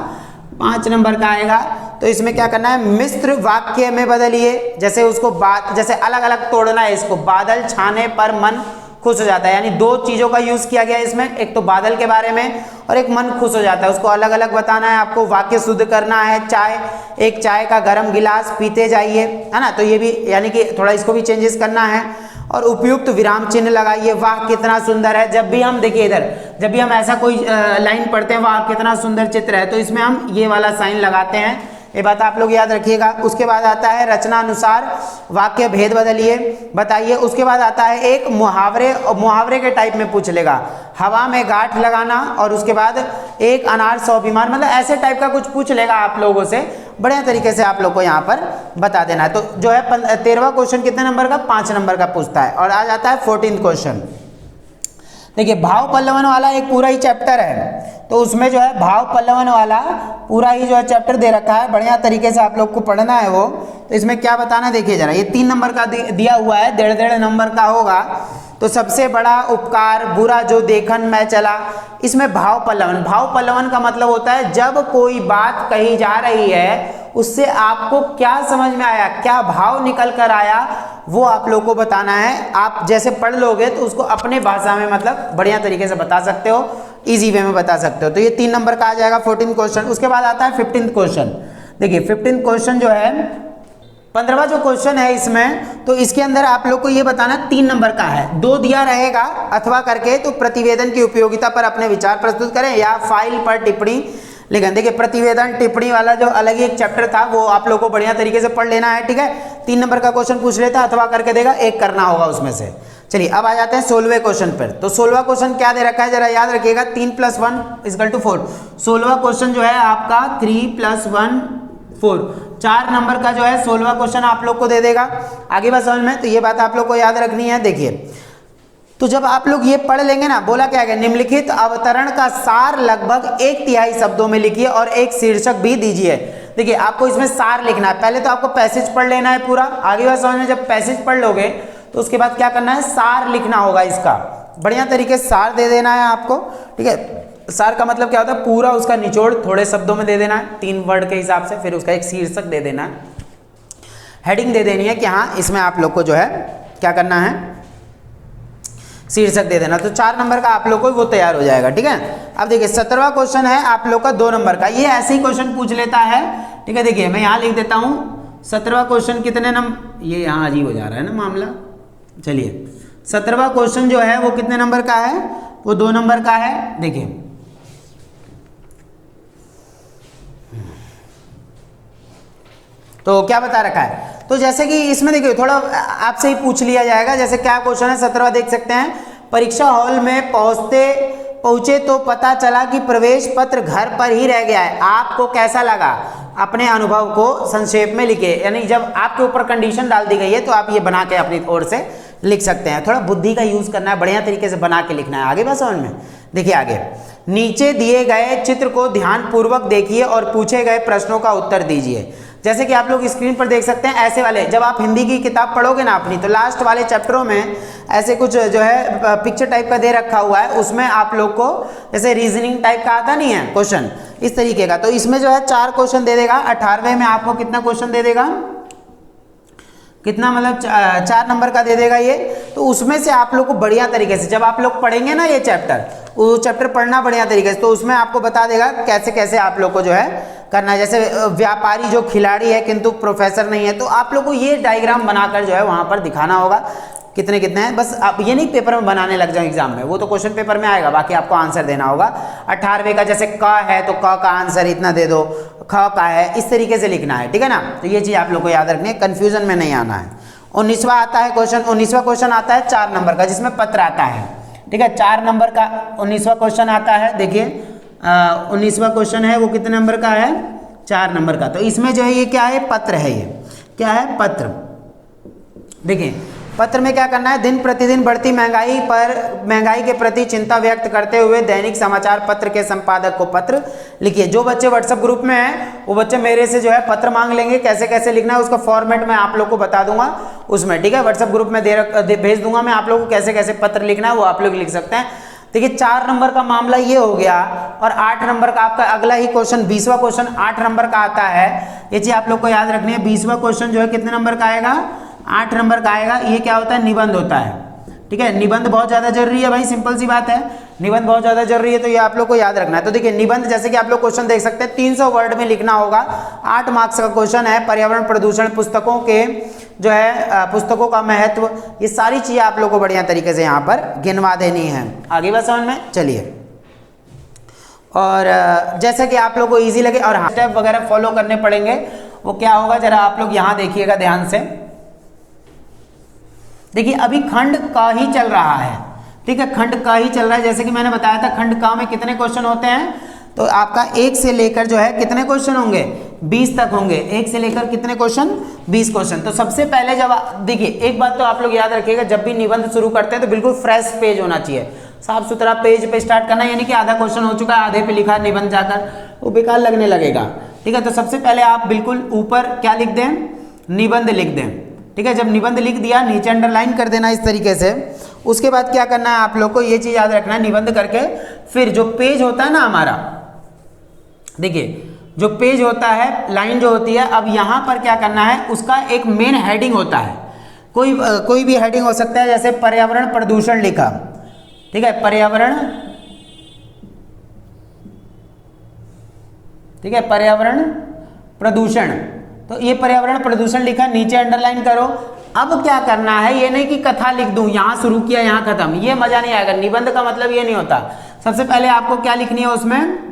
5 नंबर का आएगा। तो इसमें क्या करना है, मिश्र वाक्य में बदलिए। जैसे उसको बात, जैसे अलग अलग तोड़ना है इसको। बादल छाने पर मन खुश हो जाता है, यानी 2 चीजों का यूज किया गया है इसमें, एक तो बादल के बारे में और एक मन खुश हो जाता है। उसको अलग अलग बताना है आपको, वाक्य शुद्ध करना है। एक चाय का गर्म गिलास पीते जाइए, है ना, तो ये भी यानी कि थोड़ा इसको भी चेंजेस करना है। और उपयुक्त विराम चिन्ह लगाइए। वाह कितना सुंदर है। जब भी हम देखिए इधर, जब भी हम ऐसा कोई लाइन पढ़ते हैं, वाह कितना सुंदर चित्र है, तो इसमें हम ये वाला साइन लगाते हैं, ये बात आप लोग याद रखिएगा। उसके बाद आता है रचना अनुसार वाक्य भेद बदलिए, बताइए। उसके बाद आता है एक मुहावरे के टाइप में पूछ लेगा, हवा में गांठ लगाना, और उसके बाद एक अनार 100 बीमार, मतलब ऐसे टाइप का कुछ पूछ लेगा आप लोगों से। बढ़िया तरीके से आप लोग को यहाँ पर बता देना है। तो जो है 13वां क्वेश्चन कितने नंबर का, 5 नंबर का पूछता है। और आ जाता है 14वां क्वेश्चन। देखिए भाव पल्लवन वाला एक पूरा ही चैप्टर है, तो उसमें जो है भाव पल्लवन वाला पूरा ही जो है चैप्टर दे रखा है, बढ़िया तरीके से आप लोग को पढ़ना है वो। तो इसमें क्या बताना देखिए जरा, ये 3 नंबर का दिया हुआ है, 1.5 नंबर का होगा। तो सबसे बड़ा उपकार बुरा जो देखन में चला, इसमें भाव पल्लवन का मतलब होता है जब कोई बात कही जा रही है उससे आपको क्या समझ में आया, क्या भाव निकल कर आया, वो आप लोग को बताना है। आप जैसे पढ़ लोगे तो उसको अपने भाषा में मतलब बढ़िया तरीके से बता सकते हो, इजी वे में बता सकते हो। तो ये 3 नंबर का आ जाएगा 14 क्वेश्चन। उसके बाद आता है 15 क्वेश्चन। देखिए 15 क्वेश्चन जो है 15वां जो क्वेश्चन है इसमें, तो इसके अंदर आप लोग को ये बताना 3 नंबर का है, 2 दिया रहेगा अथवा करके। तो प्रतिवेदन की उपयोगिता पर अपने विचार प्रस्तुत करें या फाइल पर टिप्पणी लिखें। देखिए प्रतिवेदन टिप्पणी वाला जो अलग ही एक चैप्टर था वो आप लोग को बढ़िया तरीके से पढ़ लेना है, ठीक है। 3 नंबर का क्वेश्चन पूछ लेता अथवा करके देगा, एक करना होगा उसमें से। चलिए अब आ जाते हैं 16वें क्वेश्चन पर। तो 16वां क्वेश्चन क्या दे रखा है जरा याद रखिएगा, 3 + 1 = 4। 16वां क्वेश्चन जो है आपका 3 + 1 4, 4 नंबर का जो है 16वां क्वेश्चन आप लोग को दे देगा। आगे बात समझ में, तो ये बात आप लोग को याद रखनी है। देखिए तो जब आप लोग ये पढ़ लेंगे ना, बोला क्या है, निम्नलिखित अवतरण का सार लगभग 1/3 शब्दों में लिखिए और एक शीर्षक भी दीजिए। देखिए आपको इसमें सार लिखना है, पहले तो आपको पैसेज पढ़ लेना है पूरा। आगे बात समझ में, जब पैसेज पढ़ लोगे तो उसके बाद क्या करना है, सार लिखना होगा इसका, बढ़िया तरीके से सार दे देना है आपको, ठीक है। सार का मतलब क्या होता है, पूरा उसका निचोड़ थोड़े शब्दों में दे देना है, 3 वर्ड के हिसाब से। फिर उसका एक शीर्षक दे देना है, हेडिंग दे देनी है कि हाँ इसमें आप लोग को जो है क्या करना है, शीर्षक दे देना। तो 4 नंबर का आप लोग को वो तैयार हो जाएगा, ठीक है। अब देखिए 17वां क्वेश्चन है आप लोग का 2 नंबर का। ये ऐसे ही क्वेश्चन पूछ लेता है ठीक है। देखिए मैं यहाँ लिख देता हूँ 17वां क्वेश्चन कितने नंबर, ये यहाँ अजीब हो जा रहा है ना मामला। चलिए 17वां क्वेश्चन जो है वो कितने नंबर का है, वो 2 नंबर का है। देखिए तो क्या बता रखा है, तो जैसे कि इसमें देखिए थोड़ा आपसे ही पूछ लिया जाएगा। जैसे क्या क्वेश्चन है 17वां देख सकते हैं, परीक्षा हॉल में पहुंचे तो पता चला कि प्रवेश पत्र घर पर ही रह गया है, आपको कैसा लगा, अपने अनुभव को संक्षेप में लिखे। यानी जब आपके ऊपर कंडीशन डाल दी गई है तो आप ये बना के अपनी ओर से लिख सकते हैं। थोड़ा बुद्धि का यूज करना है, बढ़िया तरीके से बना के लिखना है। आगे बात समझ में। देखिए आगे, नीचे दिए गए चित्र को ध्यानपूर्वक देखिए और पूछे गए प्रश्नों का उत्तर दीजिए। जैसे कि आप लोग स्क्रीन पर देख सकते हैं, ऐसे वाले जब आप हिंदी की किताब पढ़ोगे ना अपनी, तो लास्ट वाले चैप्टरों में ऐसे कुछ जो है पिक्चर टाइप का दे रखा हुआ है, उसमें आप लोग को जैसे रीजनिंग टाइप का आता नहीं है क्वेश्चन इस तरीके का, तो इसमें जो है 4 क्वेश्चन दे देगा। 18वें में आपको कितना क्वेश्चन दे देगा, कितना मतलब 4 नंबर का दे देगा ये। तो उसमें से आप लोग को बढ़िया तरीके से जब आप लोग पढ़ेंगे ना ये चैप्टर, वो चैप्टर पढ़ना बढ़िया तरीके से, तो उसमें आपको बता देगा कैसे कैसे आप लोग को जो है करना है। जैसे व्यापारी जो खिलाड़ी है किंतु प्रोफेसर नहीं है, तो आप लोग को ये डायग्राम बनाकर जो है वहां पर दिखाना होगा कितने कितने हैं। बस आप ये नहीं पेपर में बनाने लग जाओ एग्जाम में, वो तो क्वेश्चन पेपर में आएगा, बाकी आपको आंसर देना होगा। 18वें का जैसे क है तो क का आंसर इतना दे दो, ख का है, इस तरीके से लिखना है, ठीक है ना। तो ये चीज आप लोग को याद रखनी है, कंफ्यूजन में नहीं आना है। 19वां आता है क्वेश्चन, 19वां क्वेश्चन आता है 4 नंबर का, जिसमें पत्र आता है, ठीक है। 4 नंबर का 19वां क्वेश्चन आता है। देखिए 19वां क्वेश्चन है वो कितने नंबर का है, 4 नंबर का। तो इसमें जो है ये क्या है, पत्र है, ये क्या है, पत्र। देखिए पत्र में क्या करना है, दिन प्रतिदिन बढ़ती महंगाई के प्रति चिंता व्यक्त करते हुए दैनिक समाचार पत्र के संपादक को पत्र लिखिए। जो बच्चे व्हाट्सएप ग्रुप में हैं वो बच्चे मेरे से जो है पत्र मांग लेंगे, कैसे कैसे लिखना है उसका फॉर्मेट मैं आप लोग को बता दूंगा उसमें, ठीक है। व्हाट्सएप ग्रुप में भेज दूंगा मैं आप लोग को कैसे कैसे पत्र लिखना है, वो आप लोग लिख सकते हैं। देखिए 4 नंबर का मामला ये हो गया। और 8 नंबर का आपका अगला ही क्वेश्चन 20वां क्वेश्चन 8 नंबर का आता है। ये चीज आप लोग को याद रखनी है। 20वां क्वेश्चन जो है कितने नंबर का आएगा, 8 नंबर का आएगा। ये क्या होता है, निबंध होता है, ठीक है। निबंध बहुत ज्यादा जरूरी है भाई, सिंपल सी बात है, निबंध बहुत ज्यादा जरूरी है, तो ये आप लोग को याद रखना है। तो देखिए निबंध जैसे कि आप लोग क्वेश्चन देख सकते हैं 300 वर्ड में लिखना होगा, 8 मार्क्स का क्वेश्चन है। पर्यावरण प्रदूषण, पुस्तकों के जो है पुस्तकों का महत्व, ये सारी चीजें आप लोग को बढ़िया तरीके से यहाँ पर गिनवा देनी है। आगे बात समझ में। चलिए, और जैसा कि आप लोग को इजी लगे और स्टेप वगैरह फॉलो करने पड़ेंगे, वो क्या होगा जरा आप लोग यहाँ देखिएगा ध्यान से। देखिए अभी खंड का ही चल रहा है, ठीक है, खंड का ही चल रहा है। जैसे कि मैंने बताया था खंड का में कितने क्वेश्चन होते हैं, तो आपका 1 से लेकर जो है कितने क्वेश्चन होंगे, 20 तक होंगे। 1 से लेकर कितने क्वेश्चन, 20 क्वेश्चन। तो सबसे पहले जब देखिए एक बात तो आप लोग याद रखिएगा, जब भी निबंध शुरू करते हैं तो बिल्कुल फ्रेश पेज होना चाहिए, साफ सुथरा पेज पे स्टार्ट करना। यानी कि आधा क्वेश्चन हो चुका है, आधे पे लिखा निबंध जाकर वो बेकार लगने लगेगा, ठीक है। तो सबसे पहले आप बिल्कुल ऊपर क्या लिख दें, निबंध लिख दें, ठीक है। जब निबंध लिख दिया नीचे अंडरलाइन कर देना इस तरीके से। उसके बाद क्या करना है आप लोग को, ये चीज याद रखना है, निबंध करके फिर जो पेज होता है ना हमारा, देखिए जो पेज होता है, लाइन जो होती है, अब यहां पर क्या करना है, उसका एक मेन हेडिंग होता है। कोई भी हेडिंग हो सकता है, जैसे पर्यावरण प्रदूषण लिखा, ठीक है, पर्यावरण, ठीक है, पर्यावरण प्रदूषण। तो ये पर्यावरण प्रदूषण लिखा, नीचे अंडरलाइन करो। अब क्या करना है, ये नहीं कि कथा लिख दूं, यहां शुरू किया यहां खत्म, ये मजा नहीं आएगा। निबंध का मतलब ये नहीं होता। सबसे पहले आपको क्या लिखनी है, उसमें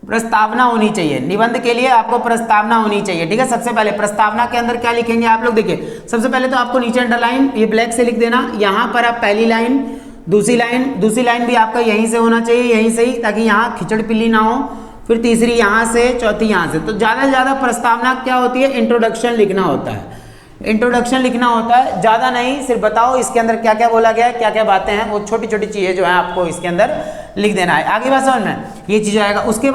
प्रस्तावना होनी चाहिए। निबंध के लिए आपको प्रस्तावना होनी चाहिए, ठीक है। सबसे पहले प्रस्तावना के अंदर क्या लिखेंगे आप लोग, देखिए सबसे पहले तो आपको नीचे अंडरलाइन ये ब्लैक से लिख देना। यहां पर आप पहली लाइन, दूसरी लाइन भी आपका यहीं से होना चाहिए, यहीं से ही, ताकि यहाँ खिचड़ पिल्ली ना हो। फिर तीसरी यहाँ से, चौथी यहाँ से। तो ज्यादा से ज्यादा प्रस्तावना क्या होती है, इंट्रोडक्शन लिखना होता है, इंट्रोडक्शन लिखना होता है, ज्यादा नहीं। सिर्फ बताओ इसके अंदर क्या क्या बोला गया है, क्या क्या बातें हैं, वो छोटी छोटी चीजें जो है आपको इसके अंदर लिख देना है। आगे बात समझ में, ये चीज आएगा। उसके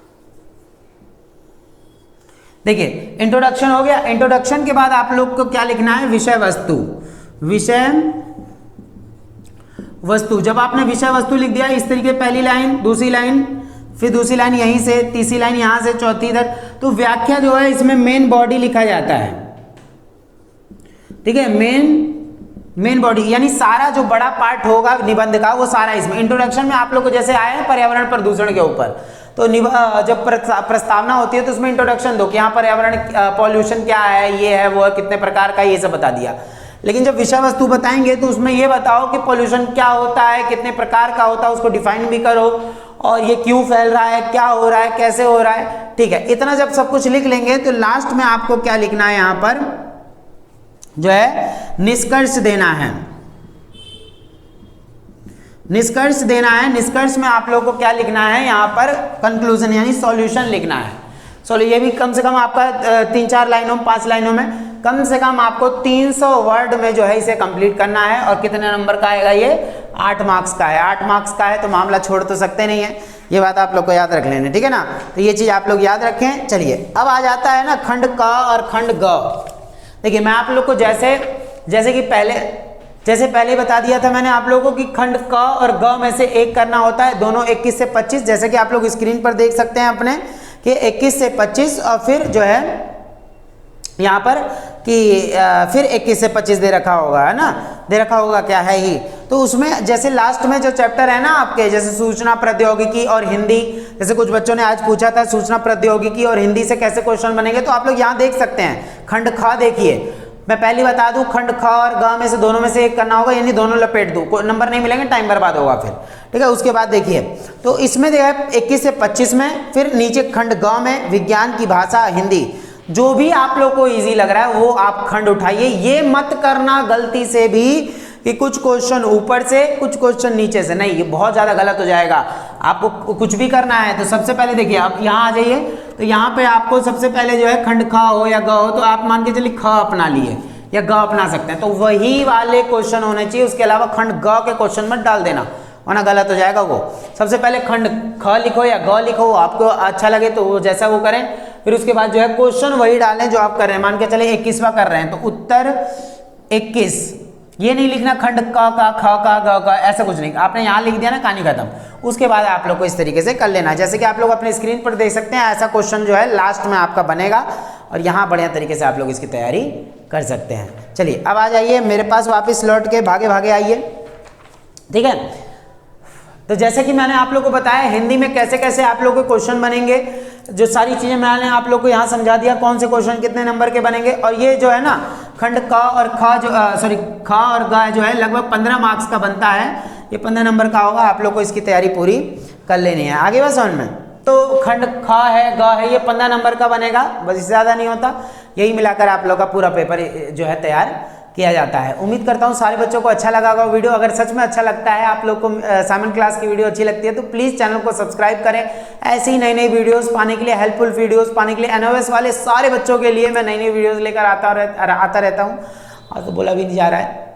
देखिए इंट्रोडक्शन हो गया। इंट्रोडक्शन के बाद आप लोग को क्या लिखना है, विषय वस्तु। विषय वस्तु, जब आपने विषय वस्तु लिख दिया इस तरीके, पहली लाइन, दूसरी लाइन, फिर दूसरी लाइन यहीं से, तीसरी लाइन यहां से, चौथी इधर। तो व्याख्या जो है इसमें मेन बॉडी लिखा जाता है, ठीक है, मेन मेन बॉडी यानी सारा जो बड़ा पार्ट होगा निबंध का वो सारा इसमें। इंट्रोडक्शन में आप लोग को जैसे आए हैं पर्यावरण प्रदूषण के ऊपर, तो जब प्रस्तावना होती है तो उसमें इंट्रोडक्शन दो कि यहाँ पर्यावरण पॉल्यूशन क्या है, ये है वो है, कितने प्रकार का, ये सब बता दिया। लेकिन जब विषय वस्तु बताएंगे तो उसमें ये बताओ कि पॉल्यूशन क्या होता है, कितने प्रकार का होता है, उसको डिफाइन भी करो, और ये क्यों फैल रहा है, क्या हो रहा है, कैसे हो रहा है। ठीक है, इतना जब सब कुछ लिख लेंगे तो लास्ट में आपको क्या लिखना है, यहाँ पर जो है निष्कर्ष देना है। निष्कर्ष देना है। निष्कर्ष में आप लोगों को क्या लिखना है, यहाँ पर कंक्लूजन यानी सॉल्यूशन लिखना है। ये भी कम से कम आपका 3-4 लाइनों 5 लाइनों में कम से कम आपको 300 वर्ड में जो है इसे कंप्लीट करना है। और कितने नंबर का आएगा ये, 8 मार्क्स का है। 8 मार्क्स का है तो मामला छोड़ तो सकते नहीं है, ये बात आप लोग को याद रख लेना, ठीक है ना। तो ये चीज आप लोग याद रखें। चलिए अब आ जाता है ना खंड क और खंड ग। देखिए मैं आप लोग को जैसे पहले बता दिया था मैंने आप लोगों को कि खंड क और ग में से एक करना होता है, दोनों 21 से 25, जैसे कि आप लोग स्क्रीन पर देख सकते हैं अपने कि 21 से 25 और फिर जो है यहाँ पर कि फिर 21 से 25 दे रखा होगा, है ना, दे रखा होगा, क्या है ही। तो उसमें जैसे लास्ट में जो चैप्टर है ना आपके, जैसे सूचना प्रौद्योगिकी और हिंदी, जैसे कुछ बच्चों ने आज पूछा था सूचना प्रौद्योगिकी और हिंदी से कैसे क्वेश्चन बनेंगे, तो आप लोग यहाँ देख सकते हैं खंड ख। देखिए मैं पहले बता दूं, खंड ख और ग में से दोनों में से एक करना होगा, यानी दोनों लपेट दूं, कोई नंबर नहीं मिलेंगे, टाइम बर्बाद होगा फिर, ठीक है। उसके बाद देखिए तो इसमें जो है 21 से 25 में, फिर नीचे खंड ग में विज्ञान की भाषा हिंदी। जो भी आप लोग को इजी लग रहा है वो आप खंड उठाइए। ये मत करना गलती से भी कि कुछ क्वेश्चन ऊपर से कुछ क्वेश्चन नीचे से, नहीं, ये बहुत ज्यादा गलत हो जाएगा। आपको कुछ भी करना है तो सबसे पहले देखिए आप यहाँ आ जाइए, तो यहाँ पे आपको सबसे पहले जो है खंड ख हो या ग हो, तो आप मान के चलिए ख अपना लिए या ग अपना सकते हैं, तो वही वाले क्वेश्चन होने चाहिए। उसके अलावा खंड ग के क्वेश्चन मत डाल देना, वरना गलत हो जाएगा वो। सबसे पहले खंड ख लिखो या ग लिखो, आपको अच्छा लगे तो वो जैसा वो करें। फिर उसके बाद जो है क्वेश्चन वही डालें जो आप कर रहे हैं। मान के चले 21वां कर रहे हैं तो उत्तर 21, ये नहीं लिखना खंड क का ख का ग का, ऐसा कुछ नहीं, आपने यहाँ लिख दिया ना, कहानी खत्म। उसके बाद आप लोग को इस तरीके से कर लेना, जैसे कि आप लोग अपने स्क्रीन पर देख सकते हैं, ऐसा क्वेश्चन जो है लास्ट में आपका बनेगा और यहाँ बढ़िया तरीके से आप लोग इसकी तैयारी कर सकते हैं। चलिए अब आ जाइए मेरे पास वापस लौट के, भागे भागे आइए, ठीक है। तो जैसे कि मैंने आप लोग को बताया हिंदी में कैसे कैसे आप लोग के क्वेश्चन बनेंगे, जो सारी चीजें मैंने आप लोग को यहाँ समझा दिया, कौन से क्वेश्चन कितने नंबर के बनेंगे। और ये जो है ना खंड क और ख जो ख और ग जो है लगभग 15 मार्क्स का बनता है, ये 15 नंबर का होगा। आप लोग को इसकी तैयारी पूरी कर लेनी है। आगे बस समझ में, तो खंड ख है ग है, ये 15 नंबर का बनेगा, बस इससे ज्यादा नहीं होता। यही मिलाकर आप लोग का पूरा पेपर जो है तैयार किया जाता है। उम्मीद करता हूँ सारे बच्चों को अच्छा लगा होगा वीडियो। अगर सच में अच्छा लगता है, आप लोग को साइमन क्लास की वीडियो अच्छी लगती है, तो प्लीज़ चैनल को सब्सक्राइब करें। ऐसी ही नई नई वीडियोस पाने के लिए, हेल्पफुल वीडियोस पाने के लिए, एनओएस वाले सारे बच्चों के लिए मैं नई नई वीडियोस लेकर आता रहता हूँ। और तो बोला भी नहीं जा रहा है,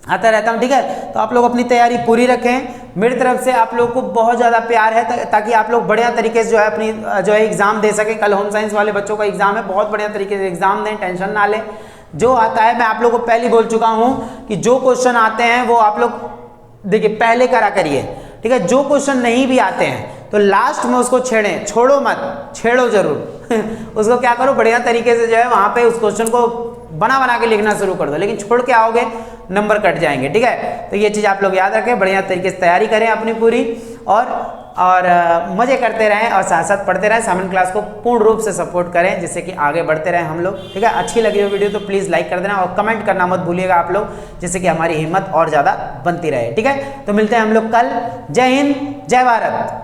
आता रहता हूँ, ठीक है। तो आप लोग अपनी तैयारी पूरी रखें। मेरी तरफ से आप लोग को बहुत ज़्यादा प्यार है, ताकि आप लोग बढ़िया तरीके से जो है अपनी जो है एग्ज़ाम दे सकें। कल होम साइंस वाले बच्चों का एग्ज़ाम है, बहुत बढ़िया तरीके से एग्ज़ाम दें, टेंशन ना लें। जो आता है, मैं आप लोगों को पहले बोल चुका हूँ कि जो क्वेश्चन आते हैं वो आप लोग देखिए पहले करा करिए, ठीक है। जो क्वेश्चन नहीं भी आते हैं तो लास्ट में उसको छेड़ें, छोड़ो मत, छेड़ो जरूर उसको क्या करो, बढ़िया तरीके से जो है वहाँ पे उस क्वेश्चन को बना के लिखना शुरू कर दो, लेकिन छोड़ के आओगे नंबर कट जाएंगे, ठीक है। तो ये चीज़ आप लोग याद रखें, बढ़िया तरीके से तैयारी करें अपनी पूरी, और मज़े करते रहें और साथ साथ पढ़ते रहें। साइमन क्लास को पूर्ण रूप से सपोर्ट करें, जिससे कि आगे बढ़ते रहें हम लोग, ठीक है। अच्छी लगी हो वीडियो तो प्लीज़ लाइक कर देना और कमेंट करना मत भूलिएगा आप लोग, जिससे कि हमारी हिम्मत और ज़्यादा बनती रहे, ठीक है। तो मिलते हैं हम लोग कल। जय हिंद, जय भारत।